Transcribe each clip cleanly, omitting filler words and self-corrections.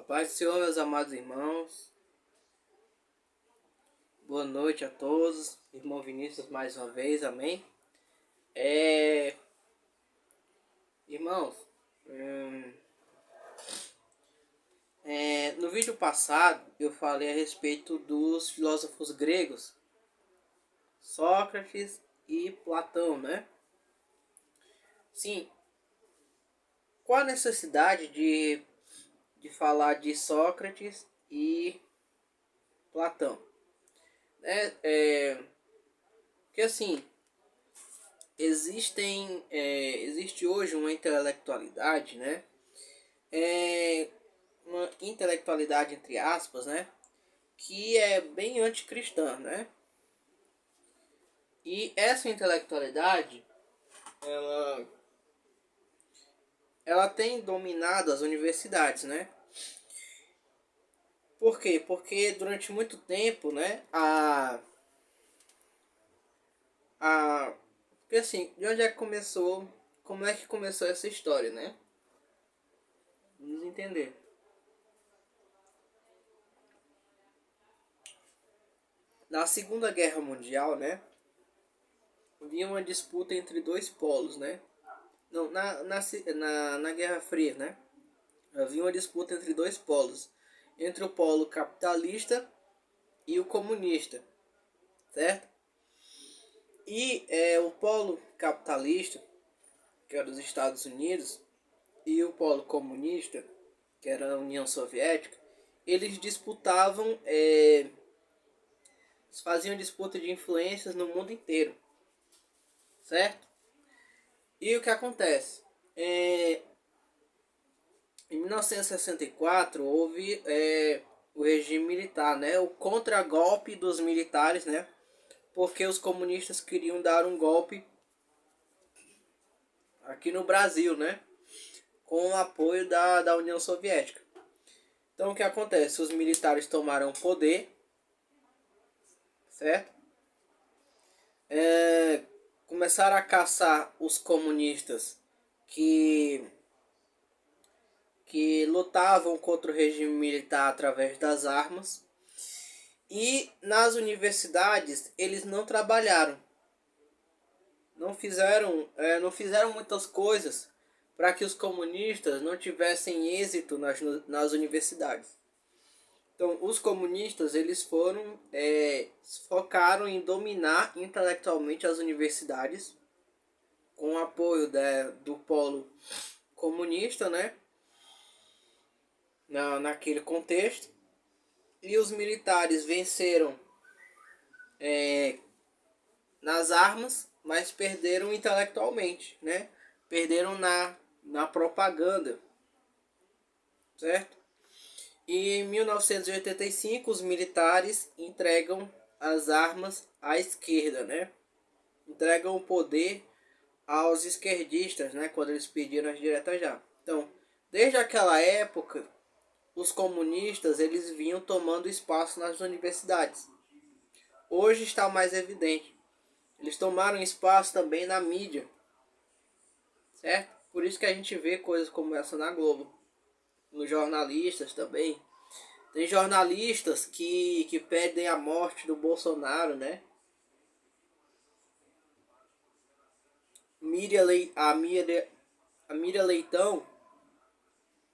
Paz do Senhor, meus amados irmãos. Boa noite a todos. Irmão Vinícius, mais uma vez, amém. Irmãos, no vídeo passado eu falei a respeito dos filósofos gregos, Sócrates e Platão, né? Sim, qual a necessidade de falar de Sócrates e Platão? Porque assim, existe hoje uma intelectualidade, né? Uma intelectualidade entre aspas, né? Que é bem anticristã, né? E essa intelectualidade, ela, ela tem dominado as universidades, né? Por quê? Porque durante muito tempo, né? Porque assim, de onde é que começou? Como é que começou essa história, né? Vamos entender. Na Segunda Guerra Mundial, né? Havia uma disputa entre dois polos, né? Não, na Guerra Fria, né? Havia uma disputa entre dois polos. Entre o polo capitalista e o comunista, certo? E o polo capitalista, que era os Estados Unidos, e o polo comunista, que era a União Soviética, eles disputavam, faziam disputa de influências no mundo inteiro, certo? E o que acontece? Em 1964 houve o regime militar, né? O contragolpe dos militares, né? Porque os comunistas queriam dar um golpe aqui no Brasil, né? Com o apoio da União Soviética. Então o que acontece? Os militares tomaram o poder, certo? Começaram a caçar os comunistas que lutavam contra o regime militar através das armas. E nas universidades eles não trabalharam, não fizeram muitas coisas para que os comunistas não tivessem êxito nas universidades. Então, os comunistas eles focaram em dominar intelectualmente as universidades com o apoio do polo comunista, né? Naquele contexto. E os militares venceram nas armas, mas perderam intelectualmente, né? Perderam na propaganda, certo? E em 1985 os militares entregam as armas à esquerda, né? Entregam o poder aos esquerdistas, né? Quando eles pediram as diretas já. Então, desde aquela época, os comunistas eles vinham tomando espaço nas universidades. Hoje está mais evidente. Eles tomaram espaço também na mídia, certo? Por isso que a gente vê coisas como essa na Globo. Nos jornalistas também. Tem jornalistas que pedem a morte do Bolsonaro, né? A Miriam Leitão,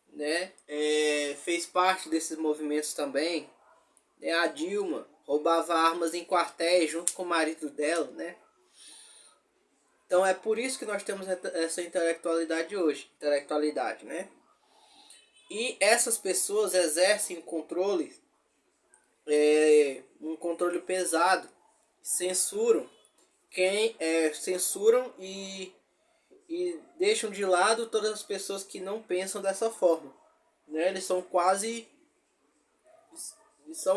né? Fez parte desses movimentos também. A Dilma roubava armas em quartéis junto com o marido dela, né? Então é por isso que nós temos essa intelectualidade, né? E essas pessoas exercem um controle pesado, censuram censuram e deixam de lado todas as pessoas que não pensam dessa forma, né? Eles são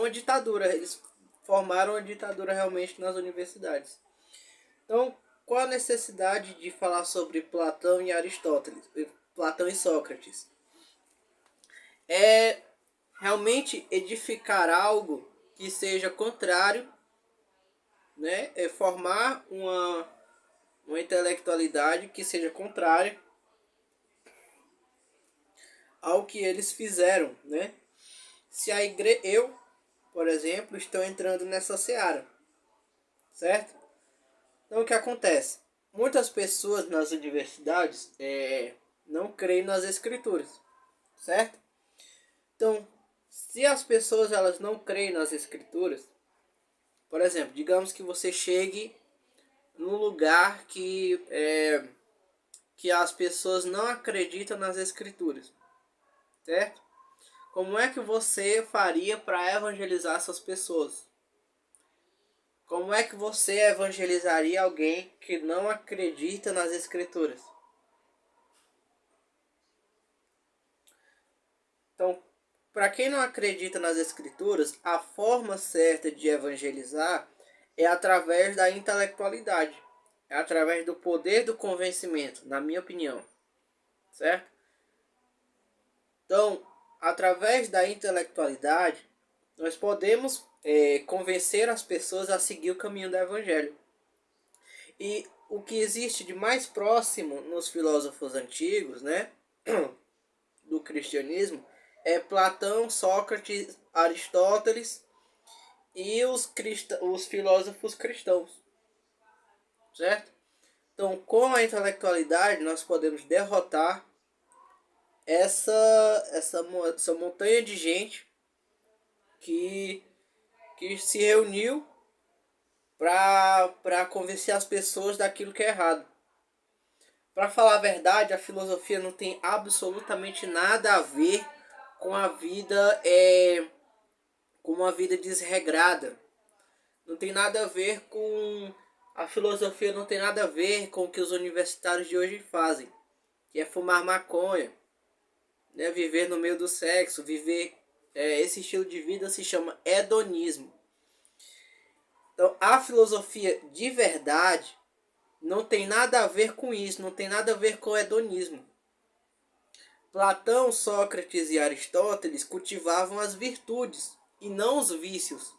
uma ditadura, eles formaram uma ditadura realmente nas universidades. Então, qual a necessidade de falar sobre Platão e Aristóteles, Platão e Sócrates? É realmente edificar algo que seja contrário, né? É formar uma intelectualidade que seja contrária ao que eles fizeram, né? se a igreja, eu, por exemplo, estou entrando nessa seara, certo? Então o que acontece? Muitas pessoas nas universidades não creem nas escrituras, certo? Então, se as pessoas elas não creem nas escrituras, por exemplo, digamos que você chegue num lugar que as pessoas não acreditam nas escrituras, certo? Como é que você faria para evangelizar essas pessoas? Como é que você evangelizaria alguém que não acredita nas escrituras? Então, para quem não acredita nas escrituras, a forma certa de evangelizar é através da intelectualidade, é através do poder do convencimento, na minha opinião, certo? Então, através da intelectualidade, nós podemos convencer as pessoas a seguir o caminho do evangelho. E o que existe de mais próximo nos filósofos antigos, né, do cristianismo, é Platão, Sócrates, Aristóteles e os filósofos cristãos, certo? Então, com a intelectualidade, nós podemos derrotar essa montanha de gente que, que se reuniu para convencer as pessoas daquilo que é errado. Para falar a verdade, a filosofia não tem absolutamente nada a ver com a vida com uma vida desregrada. Não tem nada a ver com a filosofia, não tem nada a ver com o que os universitários de hoje fazem, que é fumar maconha, né, viver no meio do sexo, viver esse estilo de vida se chama hedonismo. Então, a filosofia de verdade não tem nada a ver com isso, não tem nada a ver com o hedonismo. Platão, Sócrates e Aristóteles cultivavam as virtudes e não os vícios.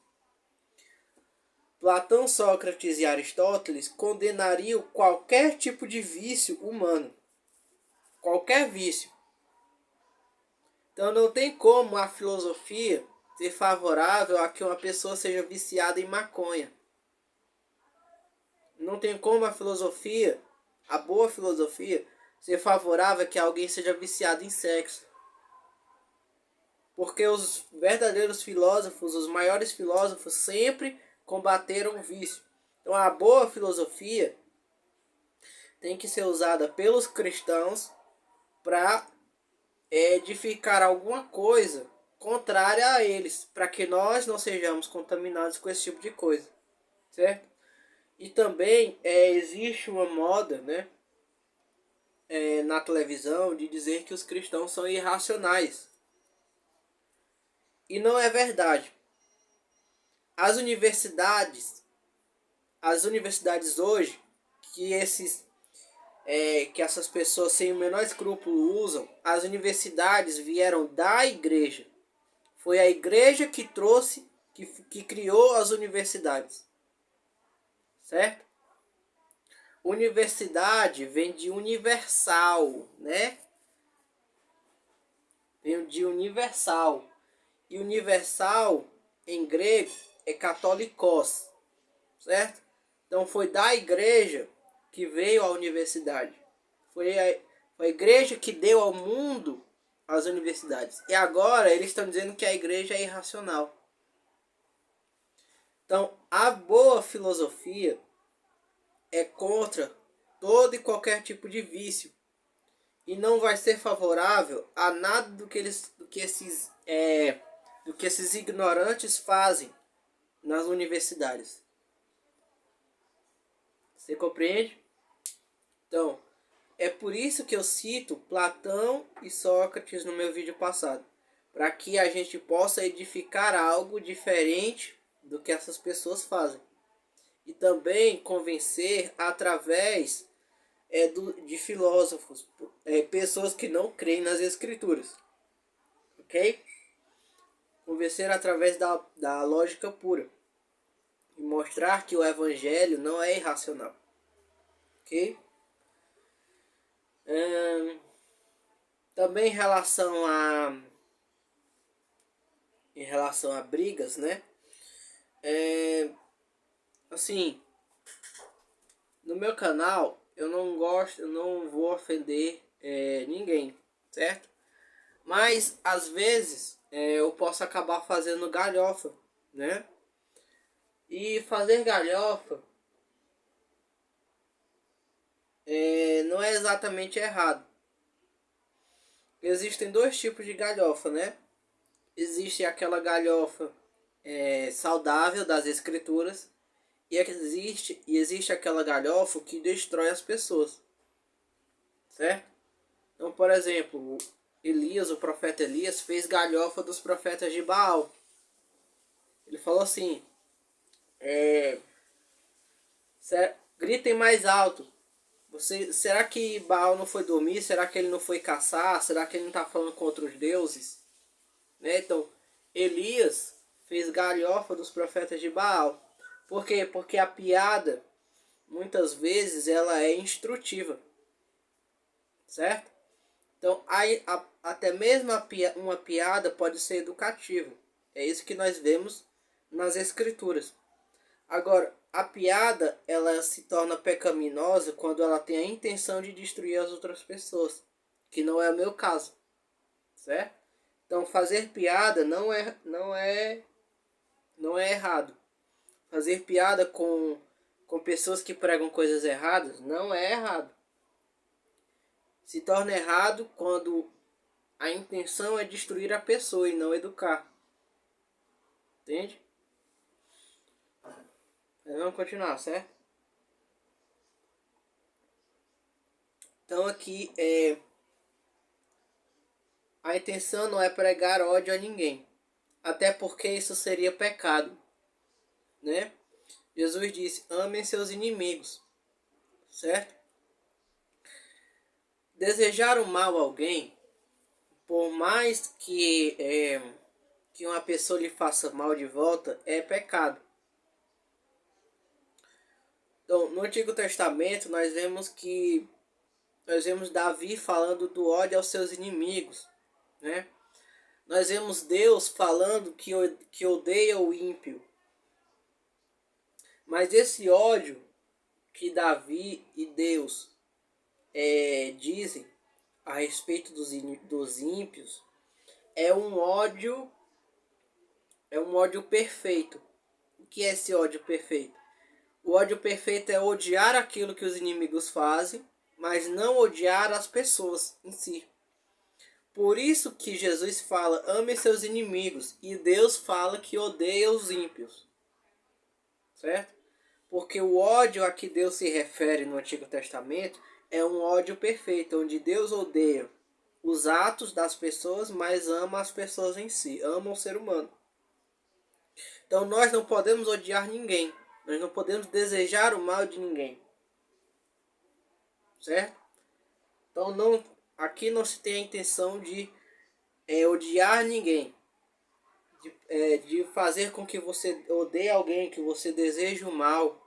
Platão, Sócrates e Aristóteles condenariam qualquer tipo de vício humano. Qualquer vício. Então não tem como a filosofia ser favorável a que uma pessoa seja viciada em maconha. Não tem como a boa filosofia, ser favorável a que alguém seja viciado em sexo. Porque os verdadeiros filósofos, os maiores filósofos, sempre combateram o vício. Então a boa filosofia tem que ser usada pelos cristãos para edificar alguma coisa contrária a eles, para que nós não sejamos contaminados com esse tipo de coisa, certo? E também existe uma moda, né, na televisão de dizer que os cristãos são irracionais. E não é verdade. As universidades, as universidades hoje, que essas pessoas sem o menor escrúpulo usam, as universidades vieram da igreja. Foi a igreja que trouxe, que criou as universidades. Certo? Universidade vem de universal, né? Vem de universal. E universal, em grego, é katolikos. Certo? Então foi da igreja que veio a universidade. Foi a igreja que deu ao mundo as universidades. E agora eles estão dizendo que a igreja é irracional. Então, a boa filosofia é contra todo e qualquer tipo de vício. E não vai ser favorável a nada do que esses ignorantes fazem nas universidades. Você compreende? Então, é por isso que eu cito Platão e Sócrates no meu vídeo passado. Para que a gente possa edificar algo diferente do que essas pessoas fazem. E também convencer através de filósofos, pessoas que não creem nas escrituras. Ok? Convencer através da lógica pura. E mostrar que o evangelho não é irracional. Ok? Também em relação em relação a brigas, né? Assim, no meu canal eu não gosto, eu não vou ofender ninguém, certo? Mas às vezes eu posso acabar fazendo galhofa, né? E fazer galhofa não é exatamente errado. Existem dois tipos de galhofa, né? Existe aquela galhofa saudável das escrituras e existe aquela galhofa que destrói as pessoas, certo? Então, por exemplo, Elias, o profeta Elias, fez galhofa dos profetas de Baal. Ele falou assim, gritem mais alto. Será que Baal não foi dormir? Será que ele não foi caçar? Será que ele não está falando contra os deuses? Né? Então, Elias fez galhofa dos profetas de Baal. Por quê? Porque a piada, muitas vezes, ela é instrutiva. Certo? Então, até mesmo uma piada pode ser educativa. É isso que nós vemos nas escrituras. Agora, a piada, ela se torna pecaminosa quando ela tem a intenção de destruir as outras pessoas, que não é o meu caso, certo? Então, fazer piada não é errado. Fazer piada com pessoas que pregam coisas erradas não é errado. Se torna errado quando a intenção é destruir a pessoa e não educar. Entende? Mas vamos continuar, certo? Então aqui a intenção não é pregar ódio a ninguém. Até porque isso seria pecado, né? Jesus disse, amem seus inimigos, certo? Desejar o mal a alguém, por mais que uma pessoa lhe faça mal de volta, é pecado. Então, no Antigo Testamento, nós vemos Davi falando do ódio aos seus inimigos, né? Nós vemos Deus falando que odeia o ímpio. Mas esse ódio que Davi e Deus dizem a respeito dos ímpios é um ódio perfeito. O que é esse ódio perfeito? O ódio perfeito é odiar aquilo que os inimigos fazem, mas não odiar as pessoas em si. Por isso que Jesus fala, ame seus inimigos, e Deus fala que odeia os ímpios. Certo? Porque o ódio a que Deus se refere no Antigo Testamento é um ódio perfeito, onde Deus odeia os atos das pessoas, mas ama as pessoas em si, ama o ser humano. Então nós não podemos odiar ninguém, nós não podemos desejar o mal de ninguém. Certo? Então aqui não se tem a intenção de odiar ninguém, de fazer com que você odeie alguém, que você deseje o mal,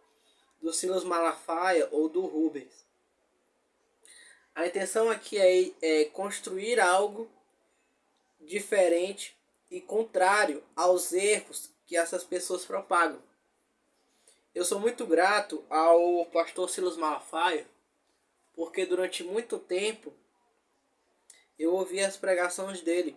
do Silas Malafaia ou do Rubens. A intenção aqui é construir algo diferente e contrário aos erros que essas pessoas propagam. Eu sou muito grato ao pastor Silas Malafaia, porque durante muito tempo eu ouvi as pregações dele.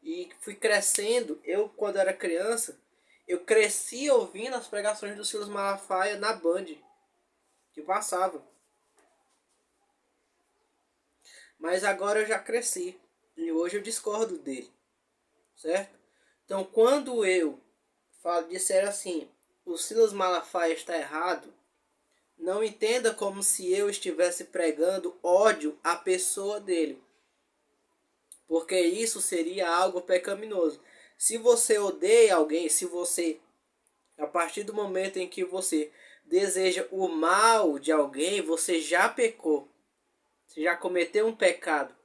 E fui crescendo. Eu, quando era criança, eu cresci ouvindo as pregações do Silas Malafaia na Band, que passava. Mas agora eu já cresci. E hoje eu discordo dele. Certo? Então, quando eu disser assim, o Silas Malafaia está errado, não entenda como se eu estivesse pregando ódio à pessoa dele. Porque isso seria algo pecaminoso. Se você odeia alguém, se você, a partir do momento em que você deseja o mal de alguém, você já pecou. Você já cometeu um pecado.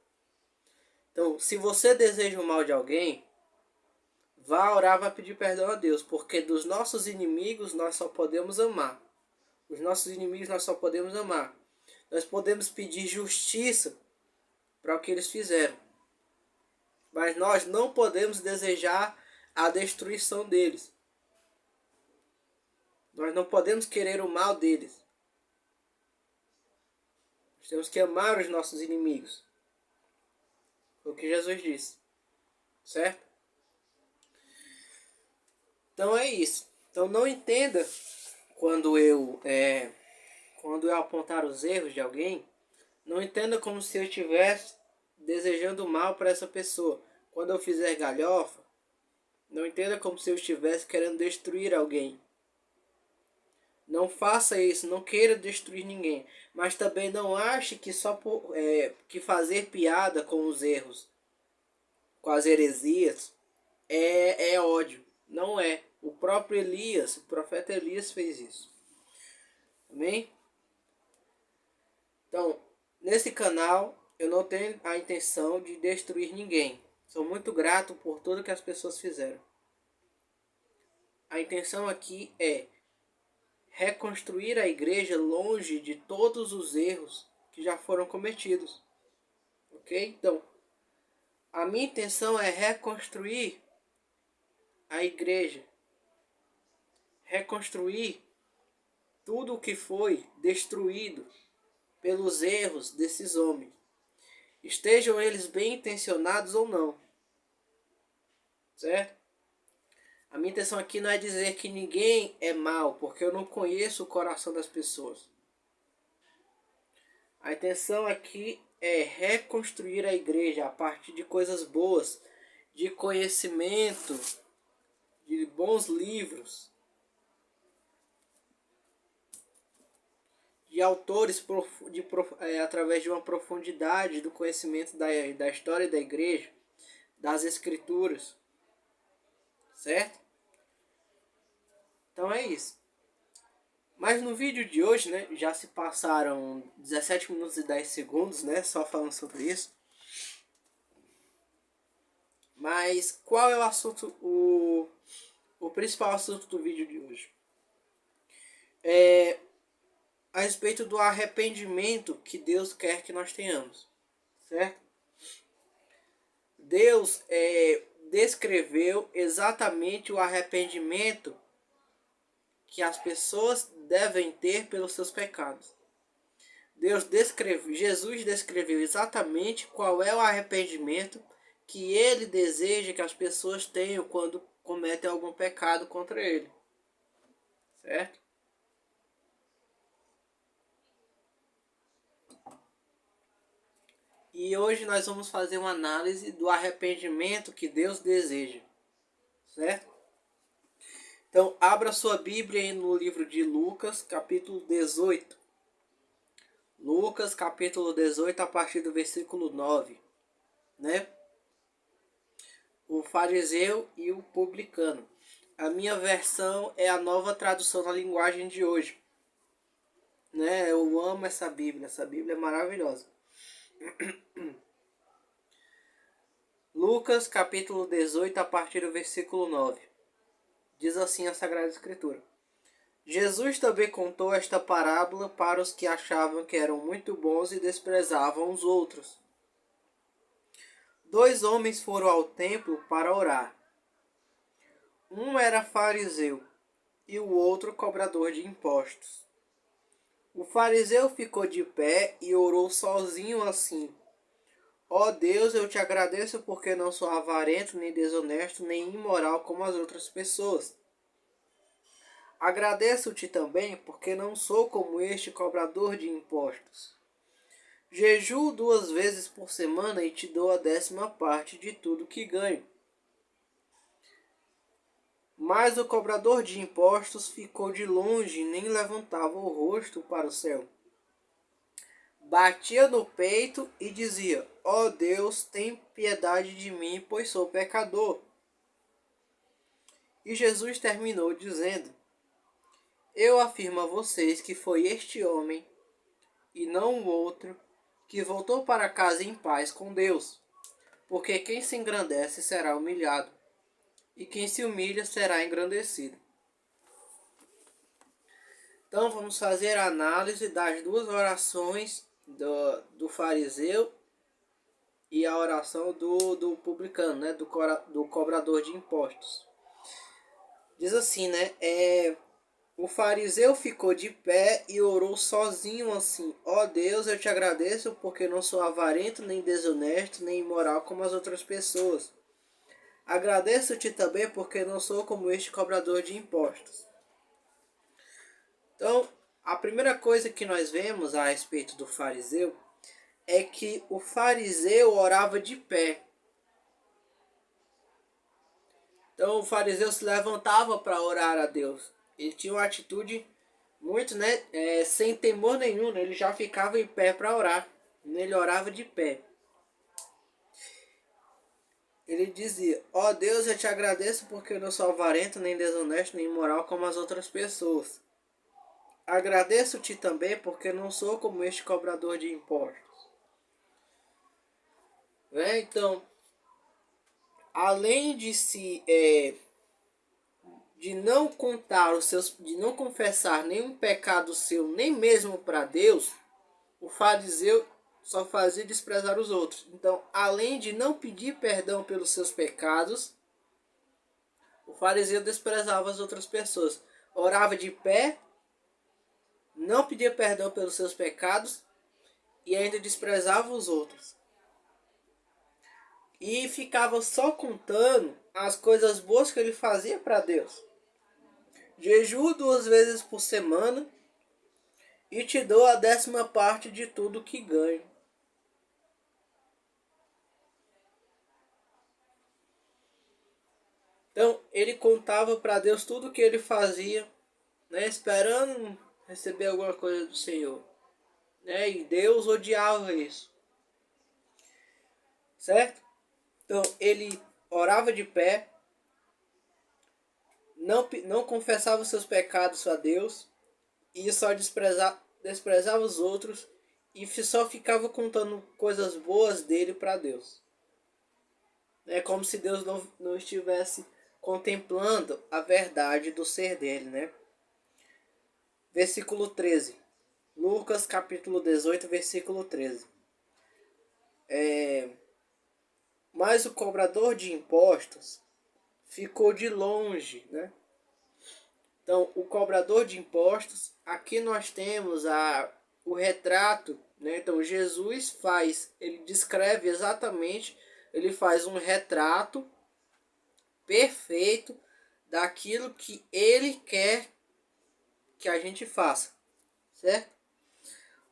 Então, se você deseja o mal de alguém, vá orar, vá pedir perdão a Deus. Porque dos nossos inimigos nós só podemos amar. Os nossos inimigos nós só podemos amar. Nós podemos pedir justiça para o que eles fizeram. Mas nós não podemos desejar a destruição deles. Nós não podemos querer o mal deles. Nós temos que amar os nossos inimigos. Foi o que Jesus disse. Certo? Então é isso. Então não entenda quando eu apontar os erros de alguém, não entenda como se eu estivesse desejando mal para essa pessoa. Quando eu fizer galhofa, não entenda como se eu estivesse querendo destruir alguém. Não faça isso, não queira destruir ninguém. Mas também não ache que só que fazer piada com os erros, com as heresias, é ódio. Não é. O próprio Elias, o profeta Elias fez isso. Amém? Então, nesse canal, eu não tenho a intenção de destruir ninguém. Sou muito grato por tudo que as pessoas fizeram. A intenção aqui é reconstruir a igreja longe de todos os erros que já foram cometidos. Ok? Então, a minha intenção é reconstruir a igreja. Reconstruir tudo o que foi destruído pelos erros desses homens. Estejam eles bem intencionados ou não. Certo? A minha intenção aqui não é dizer que ninguém é mal, porque eu não conheço o coração das pessoas. A intenção aqui é reconstruir a igreja a partir de coisas boas, de conhecimento, de bons livros, de autores através de uma profundidade do conhecimento da história da igreja, das escrituras. Certo? Então é isso. Mas no vídeo de hoje, né, já se passaram 17 minutos e 10 segundos, né, só falando sobre isso. Mas qual é o assunto, o principal assunto do vídeo de hoje? É a respeito do arrependimento que Deus quer que nós tenhamos, certo? Deus descreveu exatamente o arrependimento que as pessoas devem ter pelos seus pecados. Jesus descreveu exatamente qual é o arrependimento que ele deseja que as pessoas tenham quando cometem algum pecado contra ele. Certo? E hoje nós vamos fazer uma análise do arrependimento que Deus deseja. Certo? Então, abra sua Bíblia no livro de Lucas, capítulo 18. Lucas, capítulo 18, a partir do versículo 9. Né? O fariseu e o publicano. A minha versão é a Nova Tradução na Linguagem de hoje. Né? Eu amo essa Bíblia é maravilhosa. Lucas capítulo 18, a partir do versículo 9. Diz assim a Sagrada Escritura. Jesus também contou esta parábola para os que achavam que eram muito bons e desprezavam os outros. 2 homens foram ao templo para orar. Um era fariseu e o outro cobrador de impostos. O fariseu ficou de pé e orou sozinho assim: Ó Deus, eu te agradeço porque não sou avarento, nem desonesto, nem imoral como as outras pessoas. Agradeço-te também porque não sou como este cobrador de impostos. Jejuo 2 vezes por semana e te dou a 10ª parte de tudo que ganho. Mas o cobrador de impostos ficou de longe e nem levantava o rosto para o céu. Batia no peito e dizia: Ó Deus, tem piedade de mim, pois sou pecador. E Jesus terminou dizendo: Eu afirmo a vocês que foi este homem, e não o outro, que voltou para casa em paz com Deus. Porque quem se engrandece será humilhado, e quem se humilha será engrandecido. Então vamos fazer a análise das 2 orações do fariseu e a oração do publicano, né? Do cobrador de impostos. Diz assim, né? O fariseu ficou de pé e orou sozinho assim: ó Deus, eu te agradeço porque não sou avarento, nem desonesto, nem imoral como as outras pessoas. Agradeço-te também porque não sou como este cobrador de impostos. Então, a primeira coisa que nós vemos a respeito do fariseu é que o fariseu orava de pé. Então, o fariseu se levantava para orar a Deus. Ele tinha uma atitude muito, né, sem temor nenhum, né? Ele já ficava em pé para orar. Ele orava de pé. Ele dizia: ó Deus, eu te agradeço porque eu não sou avarento, nem desonesto, nem imoral como as outras pessoas. Agradeço-te também porque não sou como este cobrador de impostos. Então, além de não contar de não confessar nenhum pecado seu, nem mesmo para Deus, o fariseu só fazia desprezar os outros. Então, além de não pedir perdão pelos seus pecados, o fariseu desprezava as outras pessoas. Orava de pé, não pedia perdão pelos seus pecados e ainda desprezava os outros. E ficava só contando as coisas boas que ele fazia para Deus. Jejuo 2 vezes por semana e te dou a 10ª parte de tudo que ganho. Então ele contava para Deus tudo o que ele fazia, né, esperando receber alguma coisa do Senhor, né? E Deus odiava isso, certo? Então ele orava de pé, não confessava os seus pecados a Deus e só desprezava os outros e só ficava contando coisas boas dele para Deus. É como se Deus não estivesse contemplando a verdade do ser dele, né? Versículo 13. Lucas capítulo 18, versículo 13. Mas o cobrador de impostos ficou de longe, né? Então, o cobrador de impostos, aqui nós temos o retrato, né? Então, ele descreve exatamente, ele faz um retrato perfeito daquilo que ele quer que a gente faça, certo?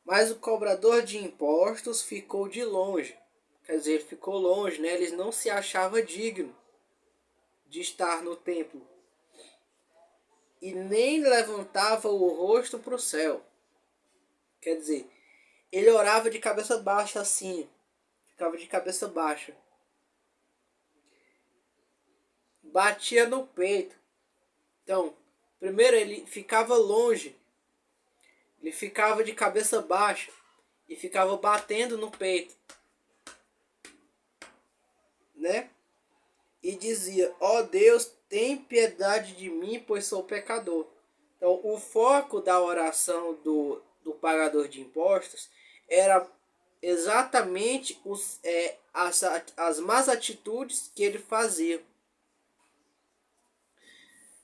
Mas o cobrador de impostos ficou de longe, quer dizer, ele ficou longe, né? Ele não se achava digno de estar no templo e nem levantava o rosto para o céu. Quer dizer, ele orava de cabeça baixa assim, ficava de cabeça baixa, batia no peito. Então, primeiro ele ficava longe, ele ficava de cabeça baixa e ficava batendo no peito, né? E dizia: ó Deus, tem piedade de mim, pois sou pecador. Então, o foco da oração do pagador de impostos era exatamente as más atitudes que ele fazia.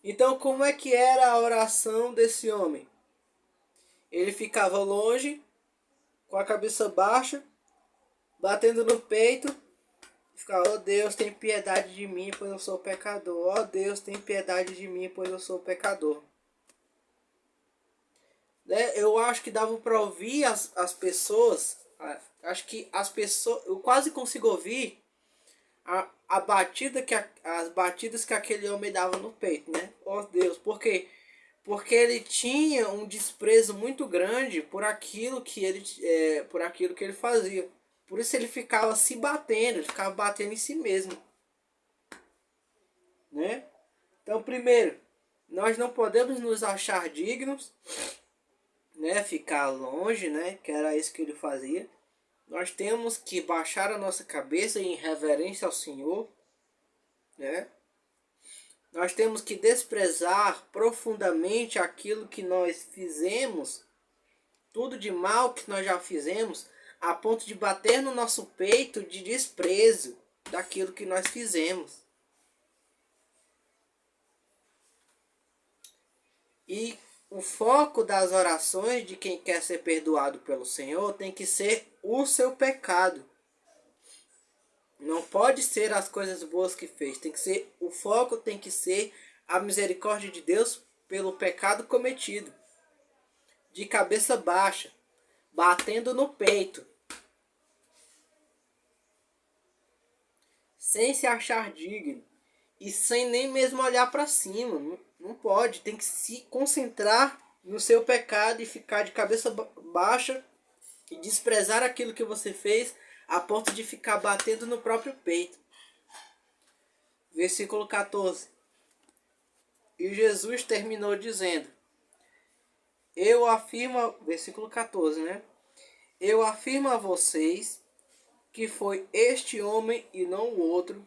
Então, como é que era a oração desse homem? Ele ficava longe, com a cabeça baixa, batendo no peito, e ficava: ó Deus, tem piedade de mim, pois eu sou pecador. Ó Deus, tem piedade de mim, pois eu sou pecador. Né? Eu acho que dava para ouvir as pessoas. Acho que as pessoas. Eu quase consigo ouvir as batidas que aquele homem dava no peito, né? Oh Deus, por quê? Porque ele tinha um desprezo muito grande por aquilo que ele fazia. Por isso ele ficava se batendo, ele ficava batendo em si mesmo, né? Então, primeiro, nós não podemos nos achar dignos, né? Ficar longe, né? Que era isso que ele fazia. Nós temos que baixar a nossa cabeça em reverência ao Senhor, né? Nós temos que desprezar profundamente aquilo que nós fizemos, tudo de mal que nós já fizemos, a ponto de bater no nosso peito de desprezo daquilo que nós fizemos. E o foco das orações de quem quer ser perdoado pelo Senhor tem que ser o seu pecado. Não pode ser as coisas boas que fez. Tem que ser, o foco tem que ser a misericórdia de Deus pelo pecado cometido. De cabeça baixa, batendo no peito, sem se achar digno e sem nem mesmo olhar para cima. Não pode, tem que se concentrar no seu pecado e ficar de cabeça baixa e desprezar aquilo que você fez a ponto de ficar batendo no próprio peito. Versículo 14. E Jesus terminou dizendo: eu afirmo, versículo 14, né? Eu afirmo a vocês que foi este homem e não o outro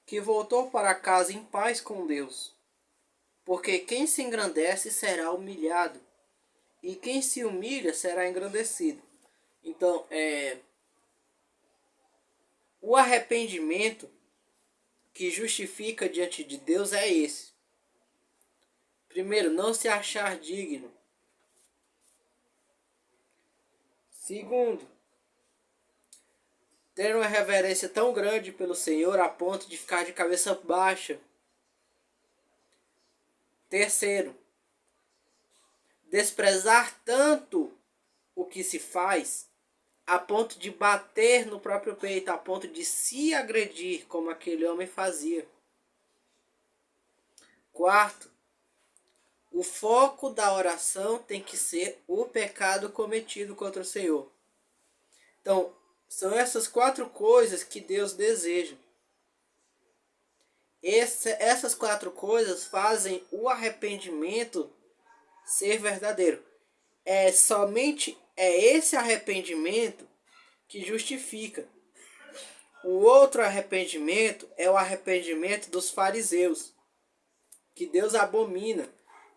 que voltou para casa em paz com Deus. Porque quem se engrandece será humilhado, e quem se humilha será engrandecido. Então, o arrependimento que justifica diante de Deus é esse. Primeiro, não se achar digno. Segundo, ter uma reverência tão grande pelo Senhor a ponto de ficar de cabeça baixa. Terceiro, desprezar tanto o que se faz a ponto de bater no próprio peito, a ponto de se agredir como aquele homem fazia. Quarto, o foco da oração tem que ser o pecado cometido contra o Senhor. Então, são essas 4 coisas que Deus deseja. Essas 4 coisas fazem o arrependimento ser verdadeiro. Somente esse arrependimento que justifica. O outro arrependimento é o arrependimento dos fariseus, que Deus abomina,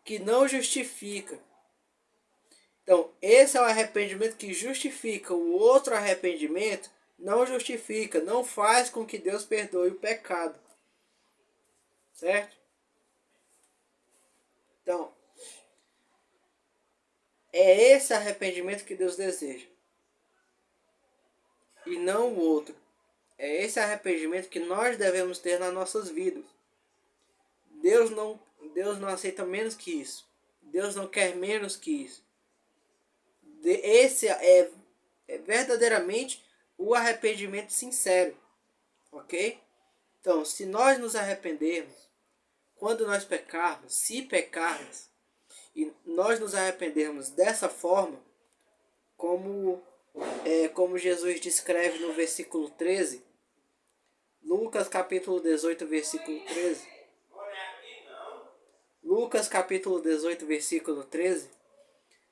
que não justifica. Então, esse é o arrependimento que justifica. O outro arrependimento não justifica, não faz com que Deus perdoe o pecado. Certo? Então, é esse arrependimento que Deus deseja. E não o outro. É esse arrependimento que nós devemos ter nas nossas vidas. Deus não aceita menos que isso. Deus não quer menos que isso. Esse é verdadeiramente o arrependimento sincero. Ok? Então, se nós nos arrependermos, quando nós pecarmos, se pecarmos, e nós nos arrependermos dessa forma, como Jesus descreve no versículo 13, Lucas capítulo 18, versículo 13. Lucas capítulo 18, versículo 13.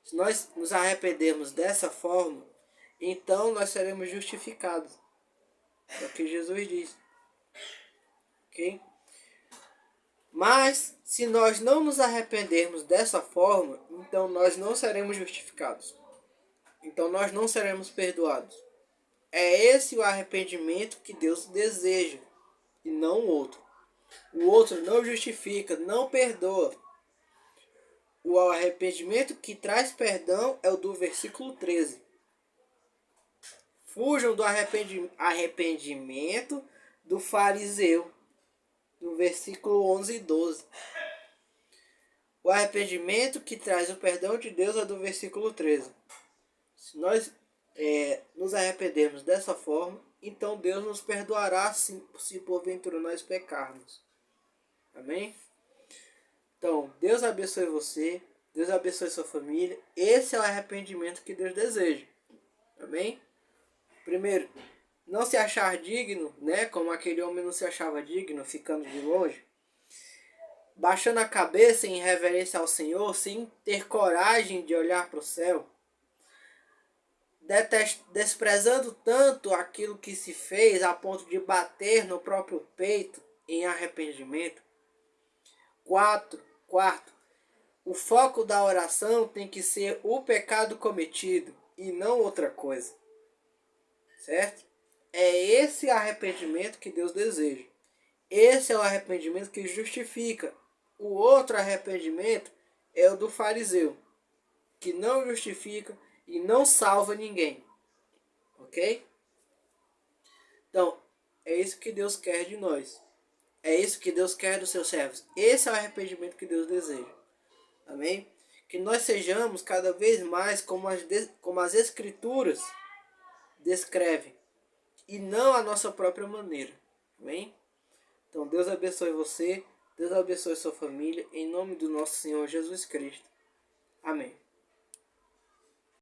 Se nós nos arrependermos dessa forma, então nós seremos justificados. É o que Jesus diz. Ok? Mas, se nós não nos arrependermos dessa forma, então nós não seremos justificados. Então nós não seremos perdoados. É esse o arrependimento que Deus deseja, e não o outro. O outro não justifica, não perdoa. O arrependimento que traz perdão é o do versículo 13. Fujam do arrependimento do fariseu, do versículo 11 e 12. O arrependimento que traz o perdão de Deus é do versículo 13. Se nós nos arrependermos dessa forma, então Deus nos perdoará se porventura nós pecarmos. Amém? Então, Deus abençoe você, Deus abençoe sua família. Esse é o arrependimento que Deus deseja. Amém? Primeiro, não se achar digno, né? Como aquele homem não se achava digno, ficando de longe. Baixando a cabeça em reverência ao Senhor, sem ter coragem de olhar para o céu. Desprezando tanto aquilo que se fez a ponto de bater no próprio peito em arrependimento. Quarto, o foco da oração tem que ser o pecado cometido e não outra coisa. certo? É esse arrependimento que Deus deseja. Esse é o arrependimento que justifica. O outro arrependimento é o do fariseu, que não justifica e não salva ninguém. Ok? Então, é isso que Deus quer de nós. É isso que Deus quer dos seus servos. Esse é o arrependimento que Deus deseja. Amém? Que nós sejamos cada vez mais como as Escrituras descrevem. E não a nossa própria maneira. Amém? Então Deus abençoe você. Deus abençoe sua família. Em nome do nosso Senhor Jesus Cristo. Amém.